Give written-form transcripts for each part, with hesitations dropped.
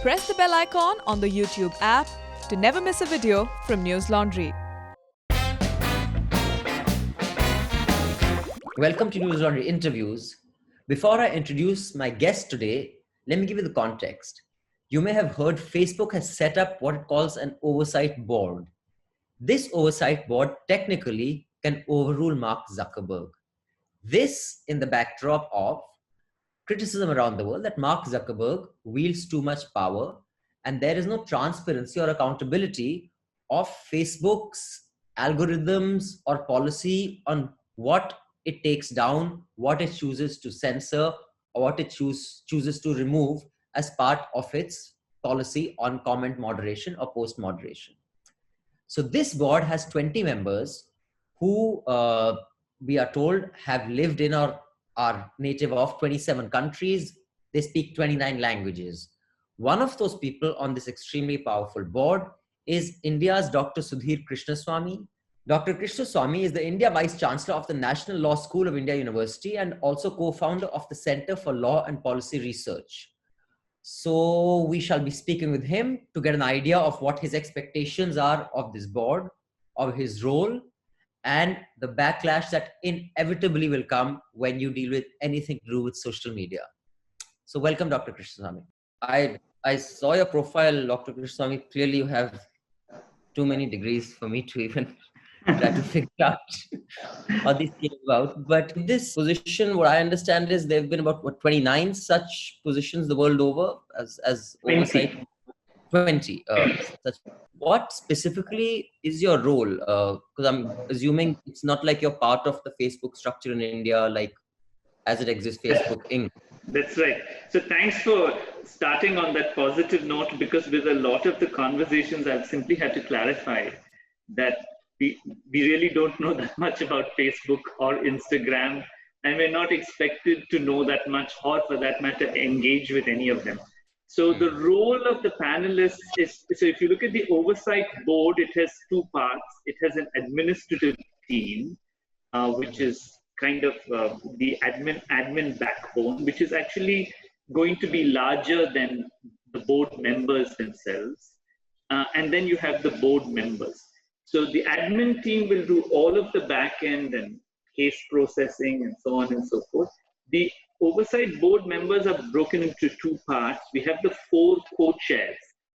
Press the bell icon on the YouTube app to never miss a video from News Laundry. Welcome to News Laundry Interviews. Before I introduce my guest today, let me give you the context. You may have heard Facebook has set up what it calls an oversight board. This oversight board technically can overrule Mark Zuckerberg. This in the backdrop of criticism around the world that Mark Zuckerberg wields too much power and there is no transparency or accountability of Facebook's algorithms or policy on what it takes down, what it chooses to censor, or what it chooses to remove as part of its policy on comment moderation or post moderation. So this board has 20 members who we are told have lived in or are native of 27 countries. They speak 29 languages. One of those people on this extremely powerful board is India's Dr. Sudhir Krishnaswamy. Dr. Krishnaswamy is the India Vice Chancellor of the National Law School of India University and also co-founder of the Center for Law and Policy Research. So we shall be speaking with him to get an idea of what his expectations are of this board, of his role, and the backlash that inevitably will come when you deal with anything to do with social media. So welcome, Dr. Krishnaswamy. I saw your profile, Dr. Krishnaswamy. Clearly you have too many degrees for me to even try to figure out how this came about. But in this position, what I understand is there have been about 29 such positions the world over as oversight. 20. What specifically is your role? Because I'm assuming it's not like you're part of the Facebook structure in India, like as it exists, Facebook Inc. That's right. So thanks for starting on that positive note, because with a lot of the conversations, I've simply had to clarify that we really don't know that much about Facebook or Instagram, and we're not expected to know that much, or for that matter, engage with any of them. So the role of the panelists is, so if you look at the oversight board, it has two parts. It has an administrative team, which is kind of the admin backbone, which is actually going to be larger than the board members themselves. And then you have the board members. So the admin team will do all of the back end and case processing and so on and so forth. The oversight board members are broken into two parts. We have the 4 co-chairs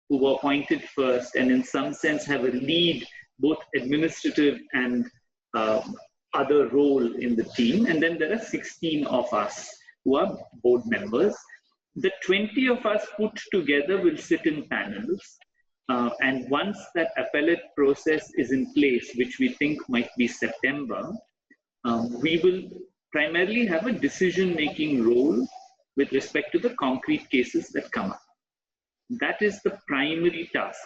who were appointed first and in some sense have a lead, both administrative and other role in the team. And then there are 16 of us who are board members. The 20 of us put together will sit in panels. And once that appellate process is in place, which we think might be September, we will primarily have a decision-making role with respect to the concrete cases that come up. That is the primary task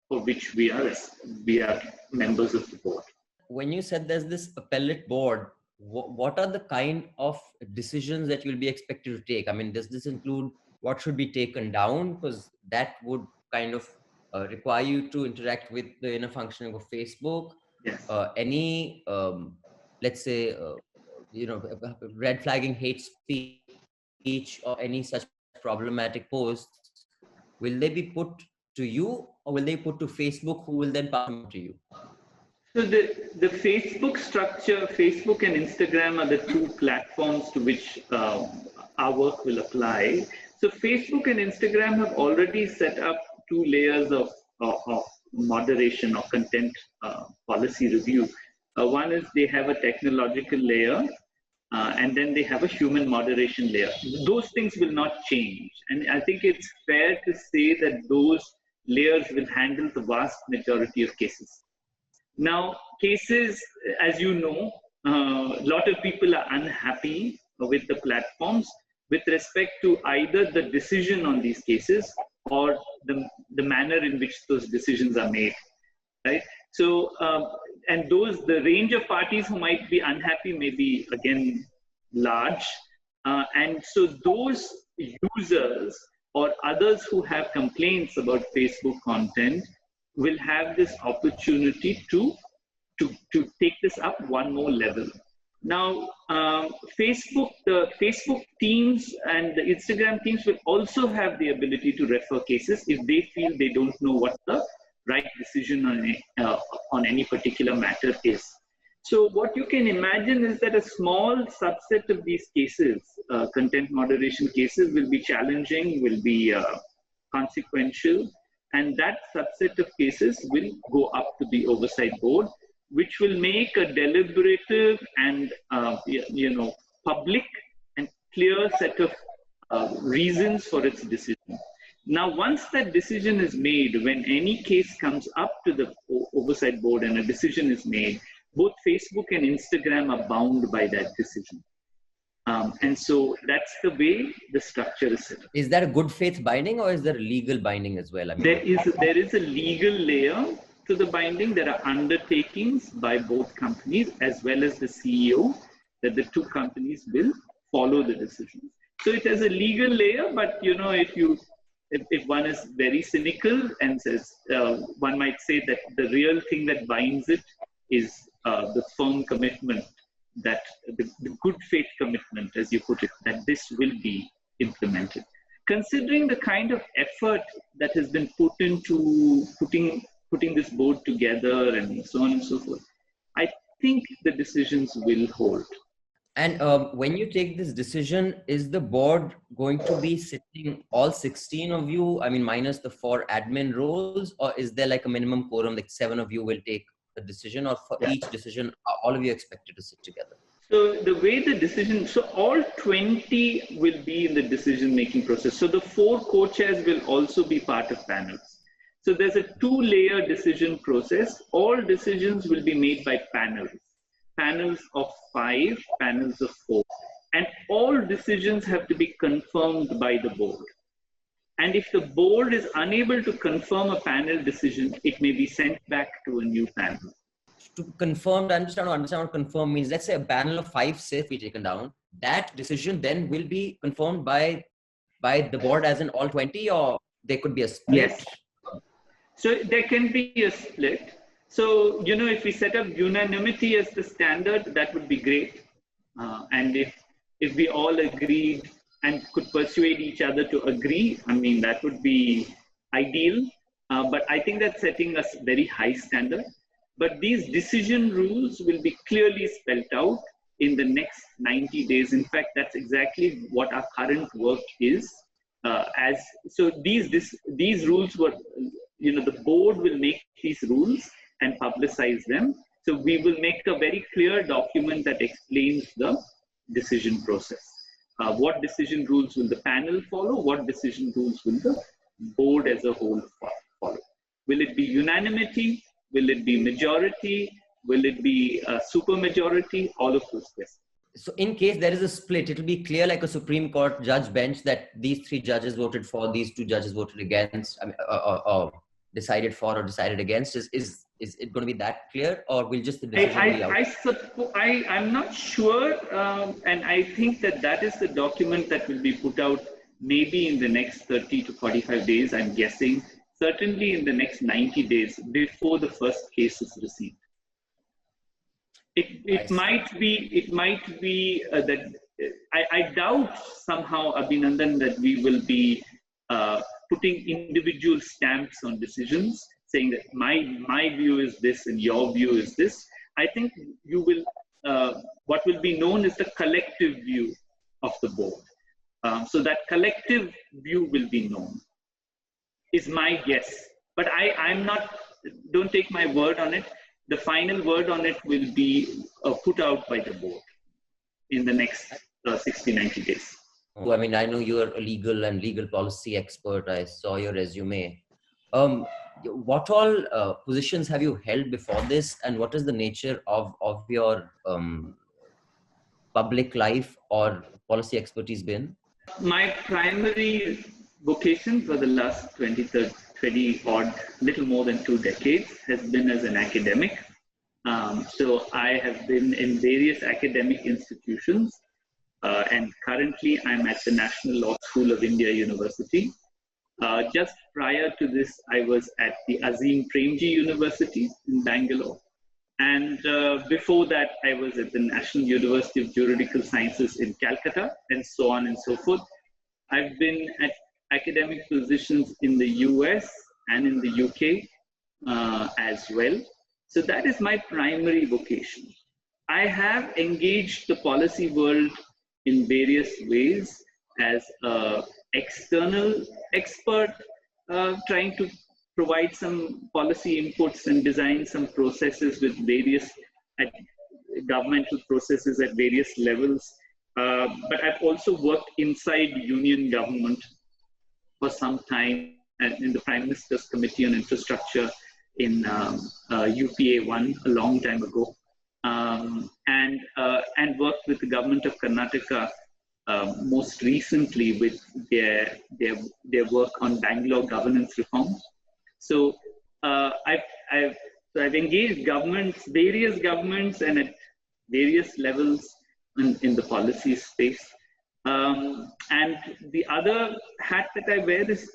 for which we are members of the board. When you said there's this appellate board, what are the kind of decisions that you'll be expected to take? I mean, does this include what should be taken down? Because that would kind of require you to interact with the inner functioning of Facebook. Yes. Any, let's say, red flagging hate speech or any such problematic posts, will they be put to you or will they put to Facebook, who will then pass them to you? So the Facebook structure, Facebook and Instagram are the two platforms to which our work will apply. So Facebook and Instagram have already set up 2 layers of moderation or content policy review. One is they have a technological layer, and then they have a human moderation layer. Those things will not change. And I think it's fair to say that those layers will handle the vast majority of cases. Now, cases, as you know, a lot of people are unhappy with the platforms with respect to either the decision on these cases or the manner in which those decisions are made, right? So, and the range of parties who might be unhappy may be, again, large. And so those users or others who have complaints about Facebook content will have this opportunity to take this up one more level. Now, the Facebook teams and the Instagram teams will also have the ability to refer cases if they feel they don't know what the right decision on any particular matter is. So what you can imagine is that a small subset of these cases, content moderation cases, will be challenging, will be consequential, and that subset of cases will go up to the oversight board, which will make a deliberative and public and clear set of reasons for its decision. Now, once that decision is made, when any case comes up to the oversight board and a decision is made, both Facebook and Instagram are bound by that decision. And so that's the way the structure is set up. Is that a good faith binding or is there a legal binding as well? I mean, there is a legal layer to the binding. There are undertakings by both companies as well as the CEO that the two companies will follow the decisions. So it has a legal layer, but if one is very cynical and says, one might say that the real thing that binds it is the firm commitment, that the good faith commitment, as you put it, that this will be implemented. Considering the kind of effort that has been put into putting this board together and so on and so forth, I think the decisions will hold. And when you take this decision, is the board going to be sitting all 16 of you, I mean, minus the 4 admin roles, or is there like a minimum quorum, like 7 of you will take a decision, or for each decision, all of you expected to sit together? So the way the decision, so all 20 will be in the decision-making process. So the 4 co-chairs will also be part of panels. So there's a 2-layer decision process. All decisions will be made by panels. Panels of 5, panels of 4. And all decisions have to be confirmed by the board. And if the board is unable to confirm a panel decision, it may be sent back to a new panel. To confirm, I'm just trying to understand what confirm means. Let's say a panel of 5 sits be taken down. That decision then will be confirmed by the board as in all 20, or there could be a split? Yes. So there can be a split. So, if we set up unanimity as the standard, that would be great. And if we all agreed and could persuade each other to agree, I mean, that would be ideal. But I think that's setting a very high standard. But these decision rules will be clearly spelled out in the next 90 days. In fact, that's exactly what our current work is. So these rules were, the board will make these rules and publicize them. So we will make a very clear document that explains the decision process. What decision rules will the panel follow? What decision rules will the board as a whole follow? Will it be unanimity? Will it be majority? Will it be a super majority? All of those questions. So in case there is a split, it will be clear like a Supreme Court judge bench that these 3 judges voted for, these 2 judges voted against, or decided for or decided against. Is it going to be that clear, or will just the decision be out? I'm not sure, and I think that is the document that will be put out maybe in the next 30 to 45 days, I'm guessing. Certainly in the next 90 days before the first case is received. It might be that I doubt somehow, Abhinandan, that we will be putting individual stamps on decisions, saying that my view is this and your view is this. I think you will, what will be known is the collective view of the board. So that collective view will be known, is my guess. But I'm not, don't take my word on it. The final word on it will be put out by the board in the next 60, 90 days. I mean, I know you're a legal policy expert. I saw your resume. What all positions have you held before this, and what is the nature of your public life or policy expertise been? My primary vocation for the last 20 odd, little more than 2 decades, has been as an academic. So I have been in various academic institutions, and currently I'm at the National Law School of India University. Just prior to this, I was at the Azim Premji University in Bangalore. And before that, I was at the National University of Juridical Sciences in Calcutta, and so on and so forth. I've been at academic positions in the US and in the UK as well. So that is my primary vocation. I have engaged the policy world in various ways as an external expert, trying to provide some policy inputs and design some processes with various governmental processes at various levels. But I've also worked inside union government for some time and in the Prime Minister's Committee on Infrastructure in UPA1 a long time ago, and worked with the government of Karnataka most recently with their work on Bangalore governance reform. So I've engaged governments, various governments, and at various levels in the policy space. And the other hat that I wear is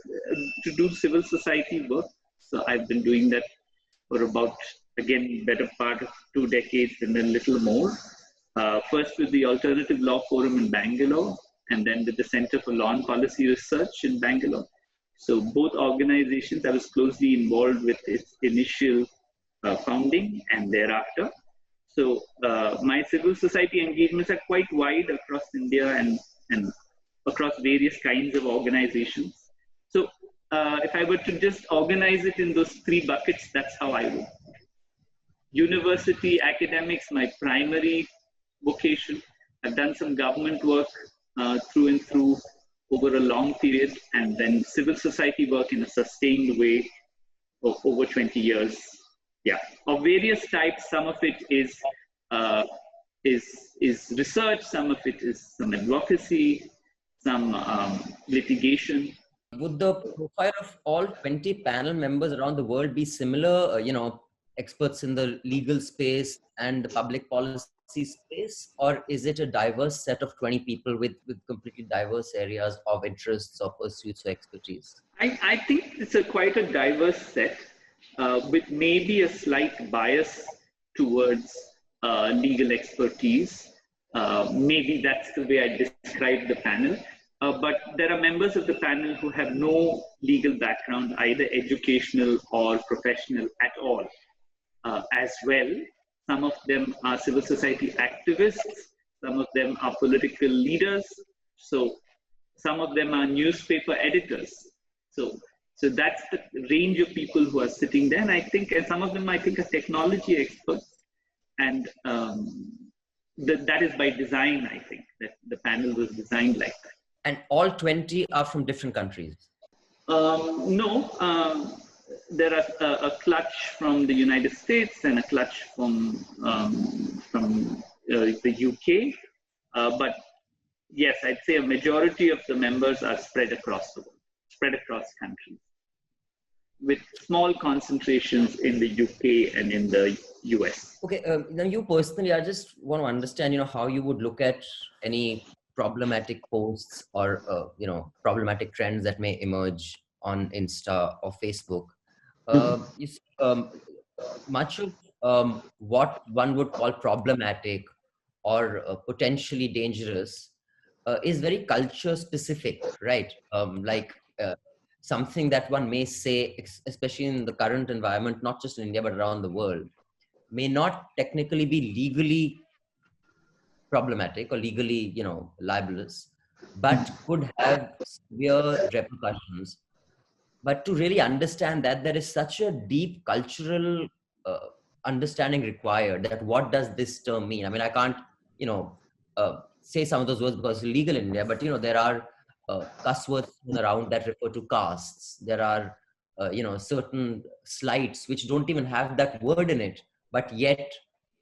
to do civil society work. So I've been doing that for about, again, better part of 2 decades and a little more. First with the Alternative Law Forum in Bangalore, and then with the Center for Law and Policy Research in Bangalore. So both organizations, I was closely involved with its initial founding and thereafter. So my civil society engagements are quite wide across India and across various kinds of organizations. So if I were to just organize it in those 3 buckets, that's how I would. University academics, my primary vocation. I've done some government work through and through over a long period, and then civil society work in a sustained way over 20 years. Yeah, of various types. Some of it is research, some of it is some advocacy, some litigation. Would the profile of all 20 panel members around the world be similar, experts in the legal space and the public policy space, or is it a diverse set of 20 people with completely diverse areas of interests or pursuits or expertise? I think it's quite a diverse set with maybe a slight bias towards legal expertise. Maybe that's the way I describe the panel. But there are members of the panel who have no legal background, either educational or professional at all, as well. Some of them are civil society activists. Some of them are political leaders. So some of them are newspaper editors. So that's the range of people who are sitting there. And some of them, I think, are technology experts. And that is by design, I think, that the panel was designed like that. And all 20 are from different countries? No. There are a clutch from the United States and a clutch from the UK. But yes, I'd say a majority of the members are spread across the world, spread across countries, with small concentrations in the UK and in the US. Okay, now you personally, I just want to understand, how you would look at any problematic posts or, problematic trends that may emerge on Insta or Facebook. You see, much of what one would call problematic or potentially dangerous is very culture specific, right? Something that one may say, especially in the current environment, not just in India, but around the world, may not technically be legally problematic or legally, libelous, but could have severe repercussions. But to really understand that, there is such a deep cultural understanding required that what does this term mean? I mean, I can't, say some of those words because it's illegal in India, but, there are cuss words around that refer to castes. There are, certain slights which don't even have that word in it, but yet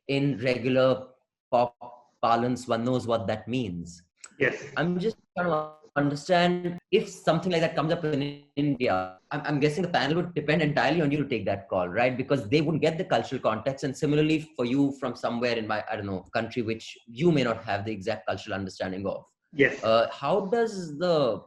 in regular pop parlance, one knows what that means. Yes. I'm just trying to understand if something like that comes up in India. I'm guessing the panel would depend entirely on you to take that call, right? Because they wouldn't get the cultural context. And similarly for you from somewhere in my, country, which you may not have the exact cultural understanding of. Yes. How does the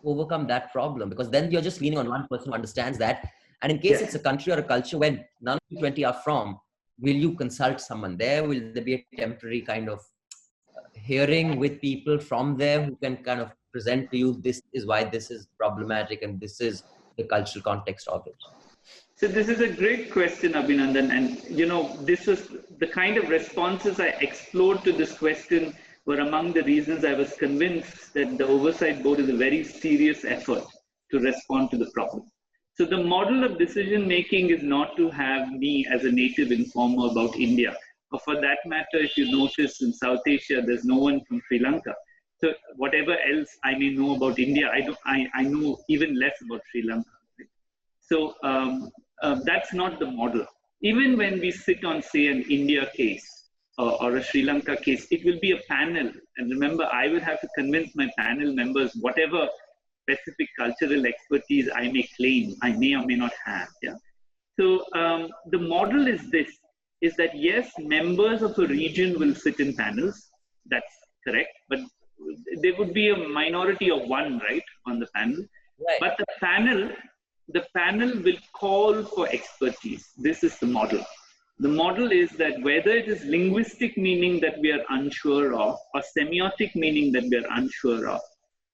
overcome that problem? Because then you're just leaning on one person who understands that And in case Yeah. it's a country or a culture where none of you 20 are from, will you consult someone there? Will there be a temporary kind of hearing with people from there who can kind of present to you, this is why this is problematic and this is the cultural context of it? So this is a great question, Abhinandan. And, this was the kind of responses I explored to this question were among the reasons I was convinced that the oversight board is a very serious effort to respond to the problem. So the model of decision making is not to have me as a native informer about India, or for that matter, if you notice in South Asia, there's no one from Sri Lanka. So whatever else I may know about India, I know even less about Sri Lanka. So that's not the model. Even when we sit on, say, an India case or a Sri Lanka case, it will be a panel. And remember, I will have to convince my panel members, whatever specific cultural expertise I may claim, I may or may not have. Yeah. So the model is this, is that yes, members of a region will sit in panels. That's correct. But there would be a minority of one, right, on the panel. Right. But the panel will call for expertise. This is the model. The model is that whether it is linguistic meaning that we are unsure of or semiotic meaning that we are unsure of,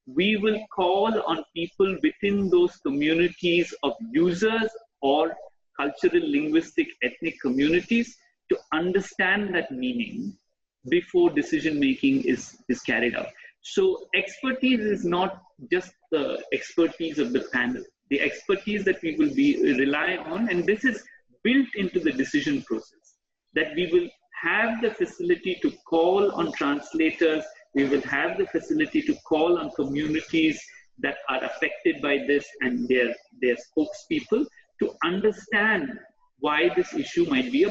we will call on people within those communities of users or cultural, linguistic, ethnic communities to understand that meaning before decision making is carried out. So expertise is not just the expertise of the panel. The expertise that we will rely on, and this is built into the decision process, that we will have the facility to call on translators, we will have the facility to call on communities that are affected by this and their spokespeople to understand why this issue might be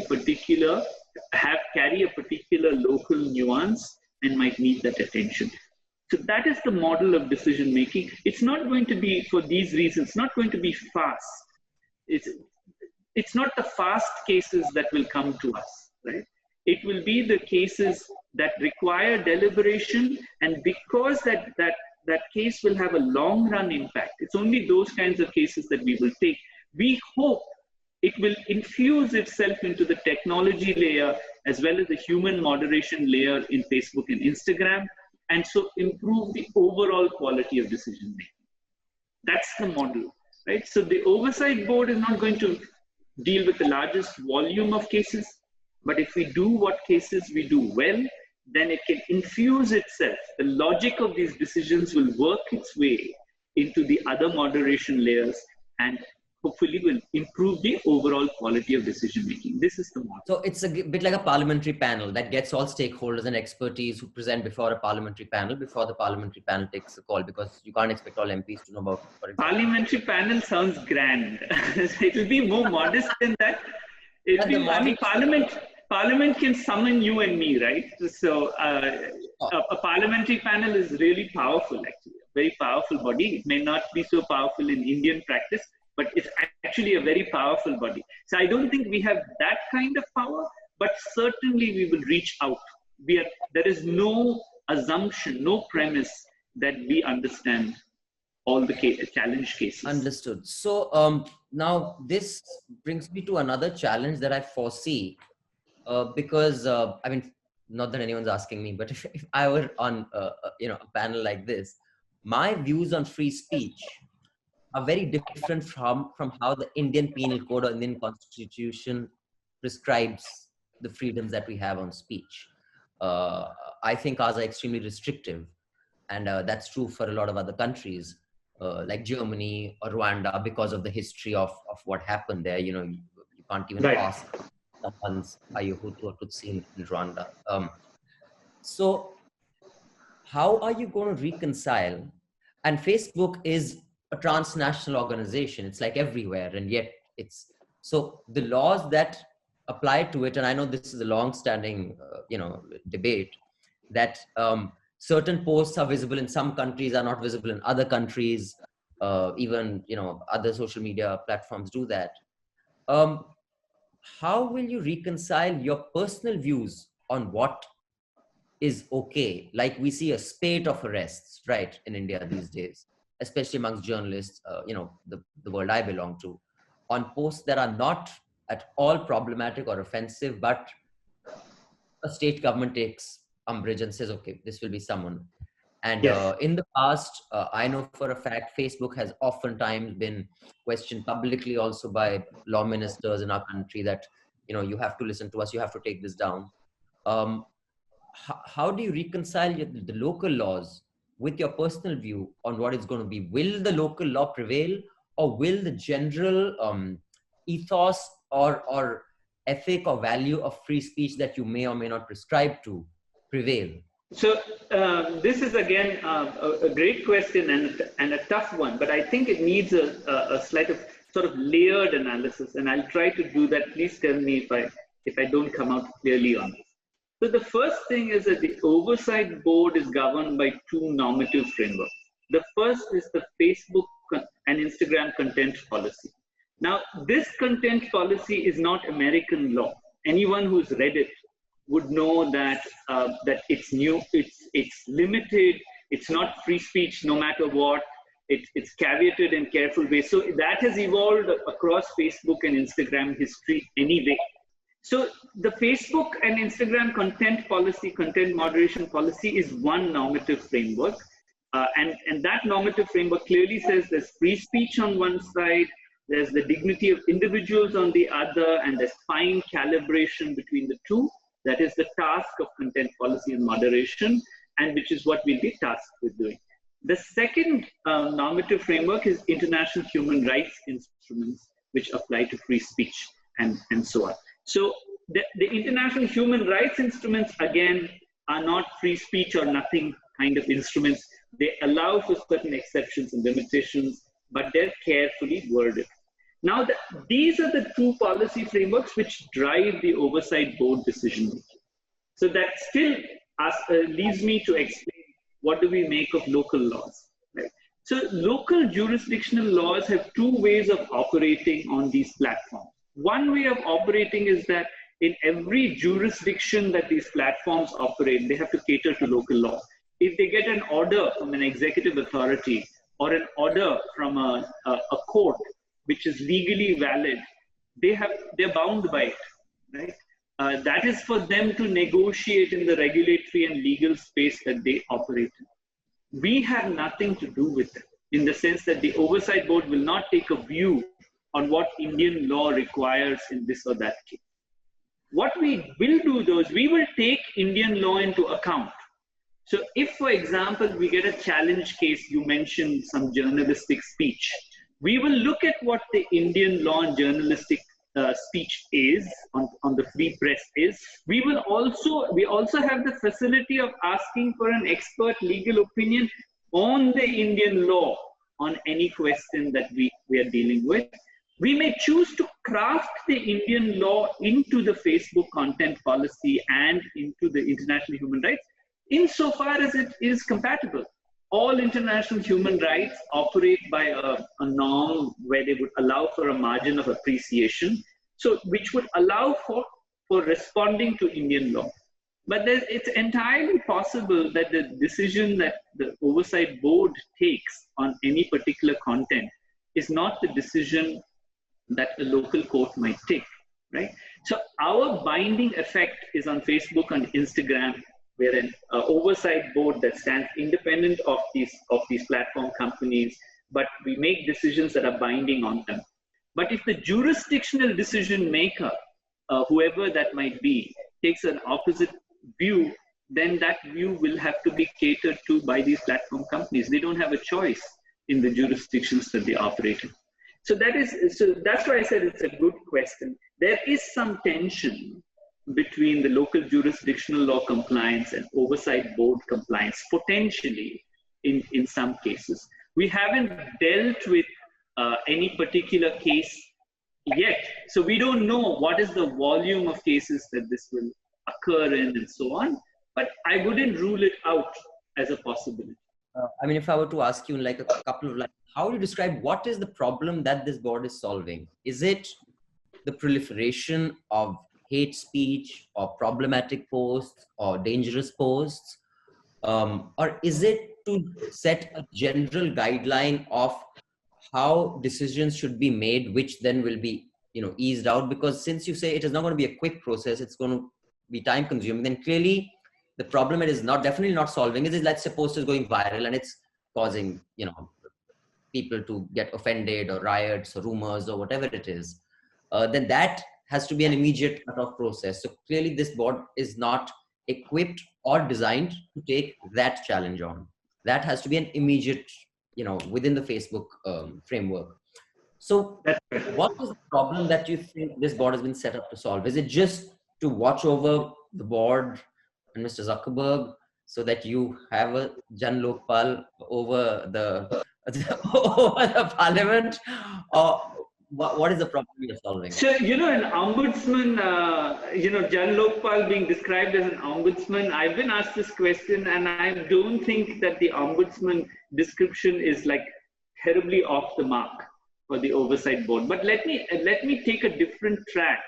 carry a particular local nuance and might need that attention. So that is the model of decision making. It's not going to be, for these reasons, not going to be fast. It's not the fast cases that will come to us, right? It will be the cases that require deliberation, and because that case will have a long run impact, it's only those kinds of cases that we will take. We hope it will infuse itself into the technology layer as well as the human moderation layer in Facebook and Instagram, and so improve the overall quality of decision making. That's the model, right? So the oversight board is not going to deal with the largest volume of cases, but if we do what cases we do well, then it can infuse itself. The logic of these decisions will work its way into the other moderation layers and hopefully will improve the overall quality of decision making. This is the model. So it's a bit like a parliamentary panel that gets all stakeholders and expertise who present before a parliamentary panel before the parliamentary panel takes a call, because you can't expect all MPs to know about, for example. Parliamentary panel sounds grand. It will be more modest than that. Parliament can summon you and me, right? So a parliamentary panel is really powerful, actually, a very powerful body. It may not be so powerful in Indian practice, but it's actually a very powerful body. So I don't think we have that kind of power, but certainly we will reach out. There is no assumption, no premise that we understand all the challenge cases. Understood. So now this brings me to another challenge that I foresee, because I mean, not that anyone's asking me, but if I were on a panel like this, my views on free speech are very different from how the Indian Penal Code or Indian Constitution prescribes the freedoms that we have on speech. I think ours are extremely restrictive, and that's true for a lot of other countries, like Germany or Rwanda, because of the history of what happened there. You can't even ask someone's, are you Hutu or Tutsi in Rwanda? So how are you going to reconcile? And Facebook is a transnational organization. It's like everywhere, and yet so the laws that apply to it, and I know this is a long-standing debate, that certain posts are visible in some countries, are not visible in other countries. Even other social media platforms do that. How will you reconcile your personal views on what is okay? Like, we see a spate of arrests, right, in India these days, especially amongst journalists, the world I belong to, on posts that are not at all problematic or offensive, but a state government takes umbrage and says, okay, this will be someone. And Yes. in the past, I know for a fact, Facebook has oftentimes been questioned publicly also by law ministers in our country that, you have to listen to us, you have to take this down. How do you reconcile the local laws with your personal view on what it's going to be? Will the local law prevail, or will the general ethos or ethic or value of free speech that you may or may not prescribe to prevail? So this is again a great question and a tough one, but I think it needs a slight of sort of layered analysis, and I'll try to do that. Please tell me if I don't come out clearly on this. So the first thing is that the oversight board is governed by two normative frameworks. The first is the Facebook and Instagram content policy. Now, this content policy is not American law. Anyone who's read it would know that that it's new, it's limited, it's not free speech no matter what. It's caveated in careful ways. So that has evolved across Facebook and Instagram history anyway. So the Facebook and Instagram content policy, content moderation policy, is one normative framework. And that normative framework clearly says there's free speech on one side, there's the dignity of individuals on the other, and there's fine calibration between the two. That is the task of content policy and moderation, and which is what we'll be tasked with doing. The second normative framework is international human rights instruments, which apply to free speech and so on. So the international human rights instruments, again, are not free speech or nothing kind of instruments. They allow for certain exceptions and limitations, but they're carefully worded. Now, these are the two policy frameworks which drive the oversight board decision making. So that still leaves me to explain what do we make of local laws. Right? So local jurisdictional laws have two ways of operating on these platforms. One way of operating is that in every jurisdiction that these platforms operate, they have to cater to local law. If they get an order from an executive authority or an order from a court, which is legally valid, they're bound by it, right? That is for them to negotiate in the regulatory and legal space that they operate in. We have nothing to do with it, in the sense that the oversight board will not take a view on what Indian law requires in this or that case. What we will do though is we will take Indian law into account. So if, for example, we get a challenge case, you mentioned some journalistic speech, we will look at what the Indian law on journalistic speech is, on the free press is. We also have the facility of asking for an expert legal opinion on the Indian law on any question that we are dealing with. We may choose to craft the Indian law into the Facebook content policy and into the international human rights, insofar as it is compatible. All international human rights operate by a norm where they would allow for a margin of appreciation, so which would allow for responding to Indian law. But it's entirely possible that the decision that the oversight board takes on any particular content is not the decision that a local court might take, right? So our binding effect is on Facebook and Instagram, where an oversight board that stands independent of these platform companies, but we make decisions that are binding on them. But if the jurisdictional decision maker, whoever that might be, takes an opposite view, then that view will have to be catered to by these platform companies. They don't have a choice in the jurisdictions that they operate in. So that's why I said it's a good question. There is some tension between the local jurisdictional law compliance and oversight board compliance, potentially in some cases. We haven't dealt with any particular case yet. So we don't know what is the volume of cases that this will occur in and so on, but I wouldn't rule it out as a possibility. I mean, if I were to ask you in like a couple of lines, how do you describe what is the problem that this board is solving? Is it the proliferation of hate speech or problematic posts or dangerous posts? Or is it to set a general guideline of how decisions should be made, which then will be, eased out? Because since you say it is not going to be a quick process, it's going to be time consuming, then clearly the problem it is definitely not solving is, let's suppose it's going viral and it's causing, people to get offended, or riots or rumors or whatever it is, then that has to be an immediate cut-off process. So clearly this board is not equipped or designed to take that challenge on. That has to be an immediate, within the Facebook framework. So what is the problem that you think this board has been set up to solve? Is it just to watch over the board and Mr. Zuckerberg so that you have a Jan Lokpal over the over the parliament, or what is the problem you're solving? So, an ombudsman, Jan Lokpal being described as an ombudsman, I've been asked this question, and I don't think that the ombudsman description is like terribly off the mark for the oversight board. But let me take a different track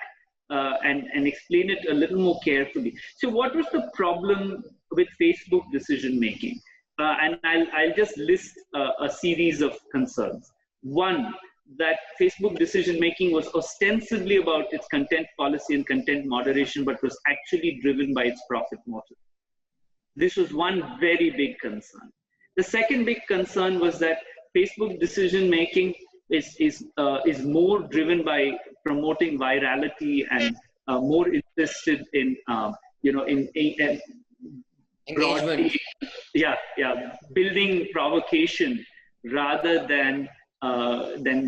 and explain it a little more carefully. So what was the problem with Facebook decision making? And I'll just list a series of concerns. One, that Facebook decision making was ostensibly about its content policy and content moderation, but was actually driven by its profit motive. This was one very big concern. The second big concern was that Facebook decision making is more driven by promoting virality and more interested in Engagement. Building provocation rather than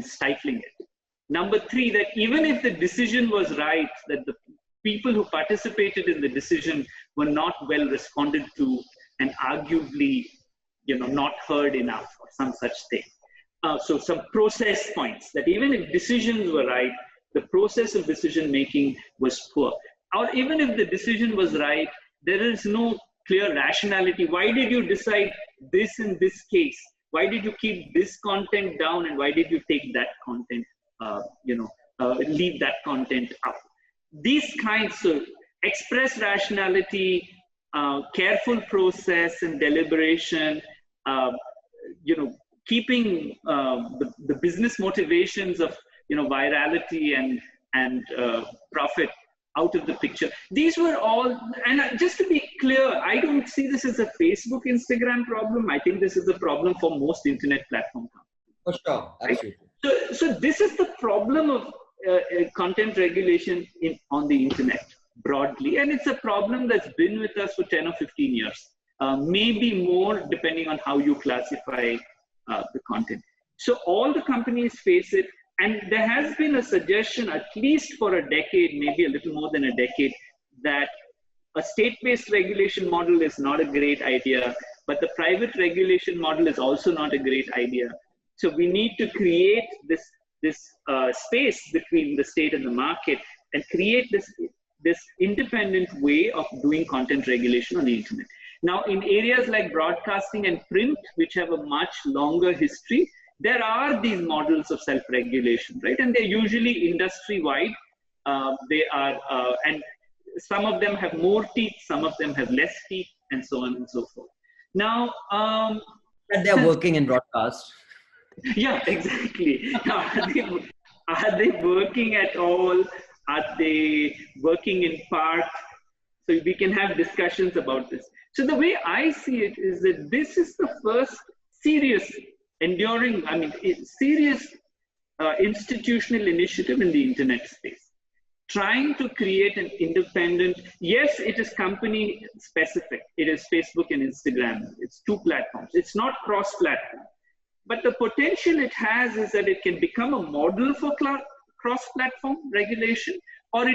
stifling it. Number three, that even if the decision was right, that the people who participated in the decision were not well responded to and arguably, not heard enough, or some such thing. So some process points, that even if decisions were right, the process of decision making was poor. Or even if the decision was right, there is no clear rationality. Why did you decide this in this case? Why did you keep this content down, and why did you take that content, leave that content up? These kinds of express rationality, careful process and deliberation, keeping the business motivations of virality and profit out of the picture. These were all, and just to be clear, I don't see this as a Facebook, Instagram problem. I think this is a problem for most internet platform companies. For sure, absolutely. Right? So this is the problem of content regulation on the internet broadly, and it's a problem that's been with us for 10 or 15 years, maybe more depending on how you classify the content. So all the companies face it. And there has been a suggestion, at least for a decade, maybe a little more than a decade, that a state-based regulation model is not a great idea, but the private regulation model is also not a great idea. So we need to create this space between the state and the market, and create this independent way of doing content regulation on the internet. Now, in areas like broadcasting and print, which have a much longer history, there are these models of self-regulation, right? And they're usually industry-wide. They are, and some of them have more teeth, some of them have less teeth, and so on and so forth. Now, and they're working in broadcast. Yeah, exactly. Now, are they working at all? Are they working in part? So we can have discussions about this. So the way I see it is that this is the first serious enduring, serious institutional initiative in the internet space, trying to create an independent, yes, it is company specific. It is Facebook and Instagram. It's two platforms. It's not cross-platform. But the potential it has is that it can become a model for cross-platform regulation, or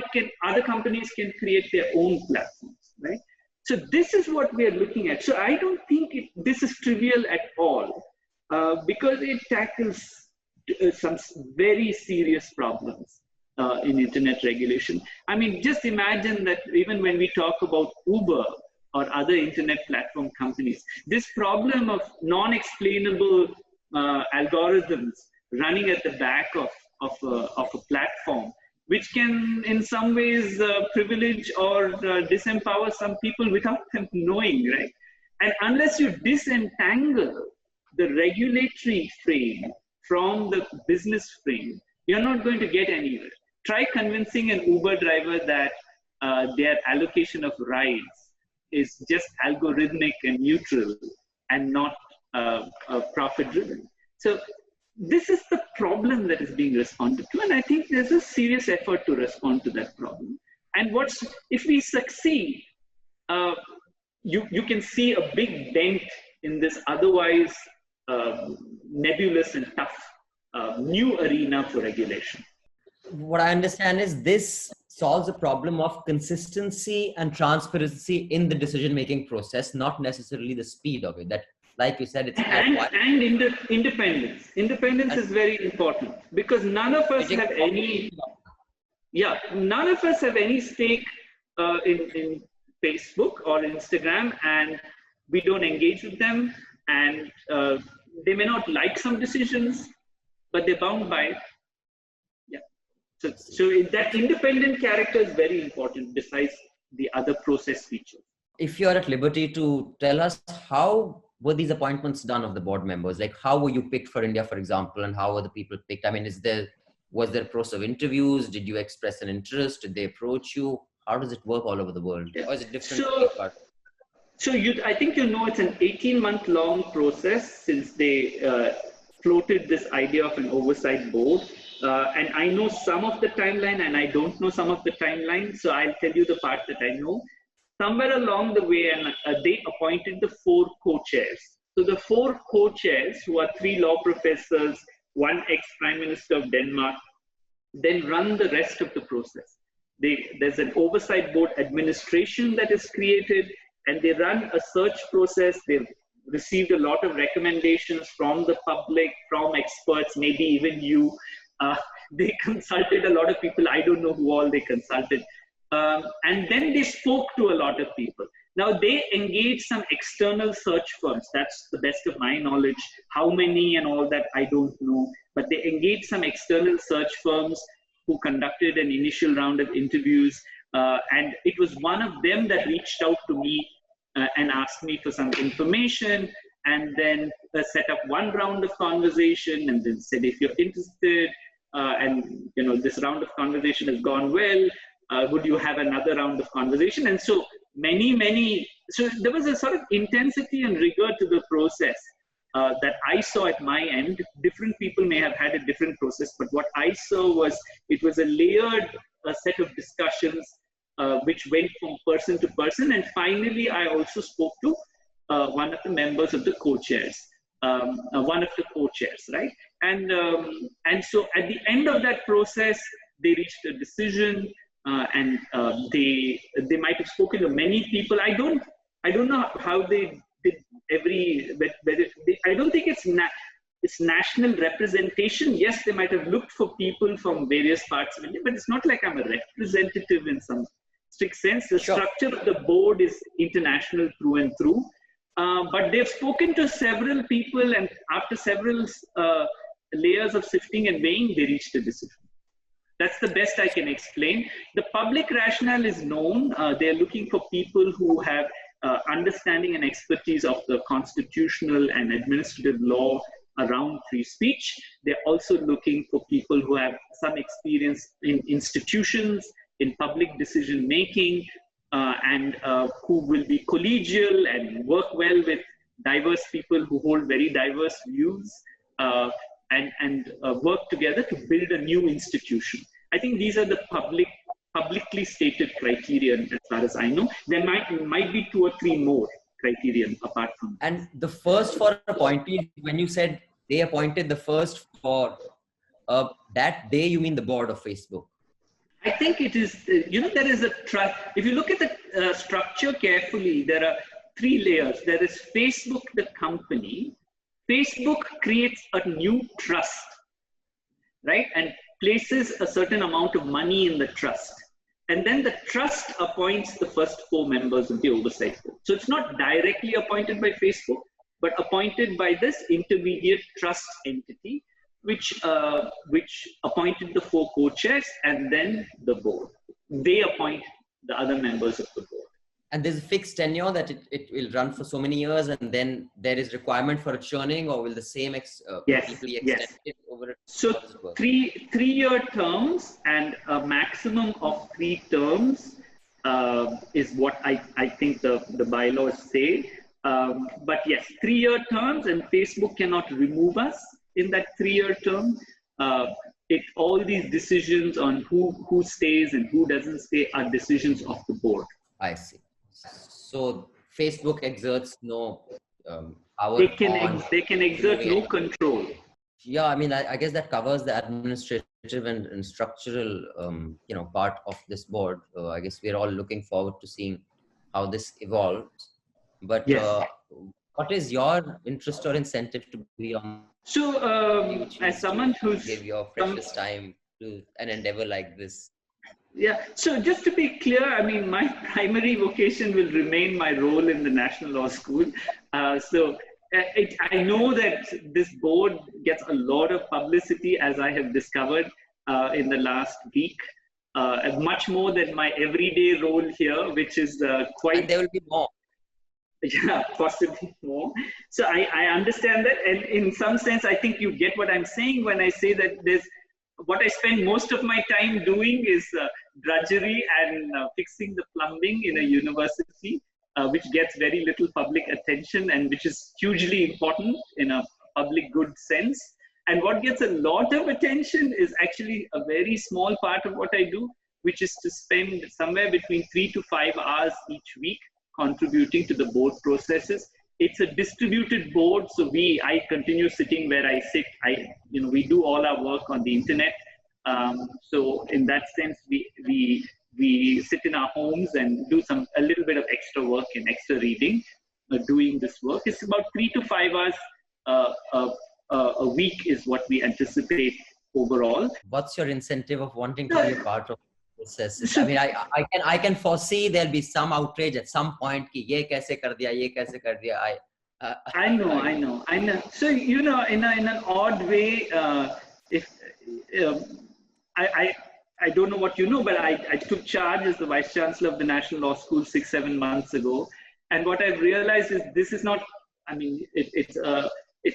other companies can create their own platforms, right? So this is what we are looking at. So I don't think this is trivial at all. Because it tackles some very serious problems in internet regulation. I mean, just imagine that even when we talk about Uber or other internet platform companies, this problem of non-explainable algorithms running at the back of a platform, which can in some ways privilege or disempower some people without them knowing, right? And unless you disentangle the regulatory frame from the business frame, you're not going to get anywhere. Try convincing an Uber driver that their allocation of rides is just algorithmic and neutral and not profit driven. So this is the problem that is being responded to, and I think there's a serious effort to respond to that problem. And if we succeed, you can see a big dent in this otherwise nebulous and tough new arena for regulation. What I understand is this solves a problem of consistency and transparency in the decision-making process, not necessarily the speed of it. That, like you said, it's independence. Independence is very important, because none of us have any. Yeah, none of us have any stake in Facebook or Instagram, and we don't engage with them, and they may not like some decisions, but they're bound by it. So that independent character is very important besides the other process features. If you're at liberty to tell us, how were these appointments done of the board members? Like, how were you picked for India, for example, and how were the people picked? I mean, was there a process of interviews? Did you express an interest? Did they approach you? How does it work all over the world? Or is it different? I think it's an 18-month-long process since they floated this idea of an oversight board. And I know some of the timeline and I don't know some of the timeline. So I'll tell you the part that I know. Somewhere along the way, they appointed the 4 co-chairs. So the 4 co-chairs, who are 3 law professors, 1 ex-prime minister of Denmark, then run the rest of the process. There's an oversight board administration that is created, and they run a search process. They've received a lot of recommendations from the public, from experts, maybe even you. They consulted a lot of people. I don't know who all they consulted. And then they spoke to a lot of people. Now they engaged some external search firms. That's the best of my knowledge. How many and all that, I don't know. But they engaged some external search firms who conducted an initial round of interviews. And it was one of them that reached out to me and asked me for some information, and then set up one round of conversation, and then said, if you're interested, and this round of conversation has gone well, would you have another round of conversation? And so so there was a sort of intensity and rigor to the process that I saw at my end. Different people may have had a different process, but what I saw was it was a layered set of discussions which went from person to person. And finally, I also spoke to one of the members of the co-chairs, one of the co-chairs, right? And so at the end of that process, they reached a decision, and they might have spoken to many people. I don't know how they did I don't think it's national representation. Yes, they might have looked for people from various parts of India, but it's not like I'm a representative in some strict sense. The structure of the board is international through and through. But they've spoken to several people, and after several layers of sifting and weighing, they reached a decision. That's the best I can explain. The public rationale is known. They're looking for people who have understanding and expertise of the constitutional and administrative law around free speech. They're also looking for people who have some experience in institutions, in public decision making, and who will be collegial and work well with diverse people who hold very diverse views, and work together to build a new institution. I think these are the publicly stated criterion as far as I know. There might be 2 or 3 more criterion apart from that. And the first for appointees, when you said they appointed the first for that day, you mean the board of Facebook? I think it is, there is a trust. If you look at the structure carefully, there are 3 layers. There is Facebook, the company. Facebook creates a new trust, right? And places a certain amount of money in the trust. And then the trust appoints the first 4 members of the oversight board. So it's not directly appointed by Facebook, but appointed by this intermediate trust entity, which appointed the 4 co-chairs and then the board. They appoint the other members of the board. And there's a fixed tenure that it will run for so many years, and then there is requirement for a churning, or will the same Yes, people be yes. extended over? So How does it work? three-year terms and a maximum of 3 terms is what I think the bylaws say. But yes, 3-year terms, and Facebook cannot remove us in that 3-year term. All these decisions on who stays and who doesn't stay are decisions of the board. I see. So Facebook exerts no power They can exert no control. Yeah, I mean, I guess that covers the administrative and structural, part of this board. I guess we're all looking forward to seeing how this evolves. But Yes. what is your interest or incentive to be on? So, as someone who's give your precious time to an endeavor like this. Yeah, so just to be clear, I mean, my primary vocation will remain my role in the National Law School. I know that this board gets a lot of publicity, as I have discovered in the last week, much more than my everyday role here, which is quite. And there will be more. Yeah, possibly more. So I understand that. And in some sense, I think you get what I'm saying when I say that what I spend most of my time doing is drudgery and fixing the plumbing in a university, which gets very little public attention and which is hugely important in a public good sense. And what gets a lot of attention is actually a very small part of what I do, which is to spend somewhere between 3 to 5 hours each week contributing to the board processes. It's a distributed board, so I continue sitting where I sit. We do all our work on the internet. So in that sense, we sit in our homes and do a little bit of extra work and extra reading, doing this work. It's about 3 to 5 hours a week is what we anticipate overall. What's your incentive of wanting to be a part of the process? I mean, I can foresee there'll be some outrage at some point. Ki ye kaise kar diya, ye kaise kar diya. I know. So in an odd way, I don't know what you know, but I took charge as the Vice Chancellor of the National Law School 6-7 months ago, and what I've realized is this is not. I mean, it's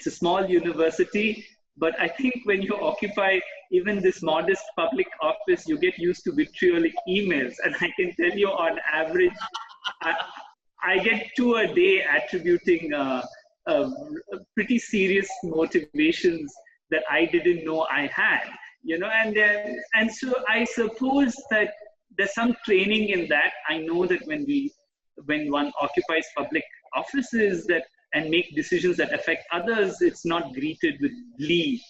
a small university, but I think when you occupy even this modest public office, you get used to vitriolic emails, and I can tell you on average, I get 2 a day attributing pretty serious motivations that I didn't know I had, and so I suppose that there's some training in that. I know that when one occupies public offices and make decisions that affect others, it's not greeted with glee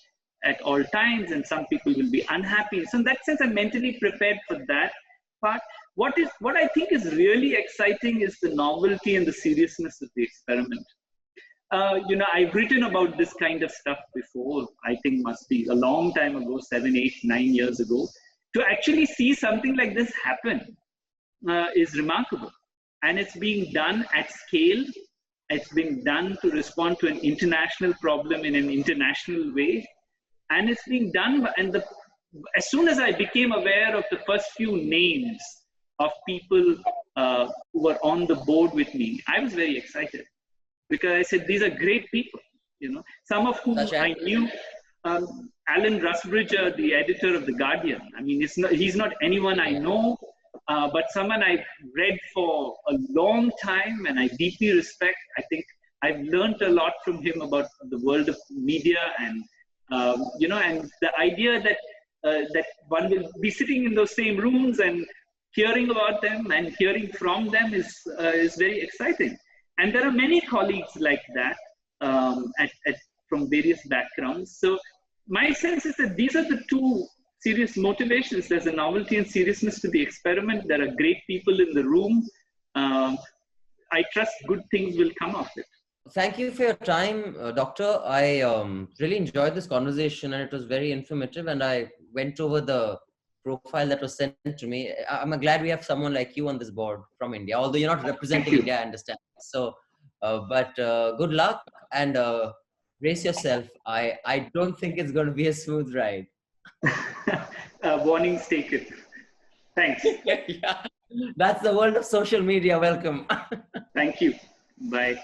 at all times, and some people will be unhappy. So in that sense, I'm mentally prepared for that part. What I think is really exciting is the novelty and the seriousness of the experiment. I've written about this kind of stuff before. I think must be a long time ago, 7, 8, 9 years ago. To actually see something like this happen is remarkable. And it's being done at scale. It's being done to respond to an international problem in an international way. And it's being done, as soon as I became aware of the first few names of people who were on the board with me, I was very excited. Because I said, these are great people, some of whom I knew. Alan Rusbridger, the editor of The Guardian. I mean, he's not anyone I know, but someone I've read for a long time and I deeply respect. I think I've learned a lot from him about the world of media and the idea that one will be sitting in those same rooms and hearing about them and hearing from them is very exciting. And there are many colleagues like that from various backgrounds. So my sense is that these are the 2 serious motivations. There's a novelty and seriousness to the experiment. There are great people in the room. I trust good things will come of it. Thank you for your time, Doctor. I really enjoyed this conversation and it was very informative, and I went over the profile that was sent to me. I'm glad we have someone like you on this board from India, although you're not representing India, I understand. So, but good luck and brace yourself. I don't think it's going to be a smooth ride. Warnings taken. Thanks. Yeah. That's the world of social media. Welcome. Thank you. Bye.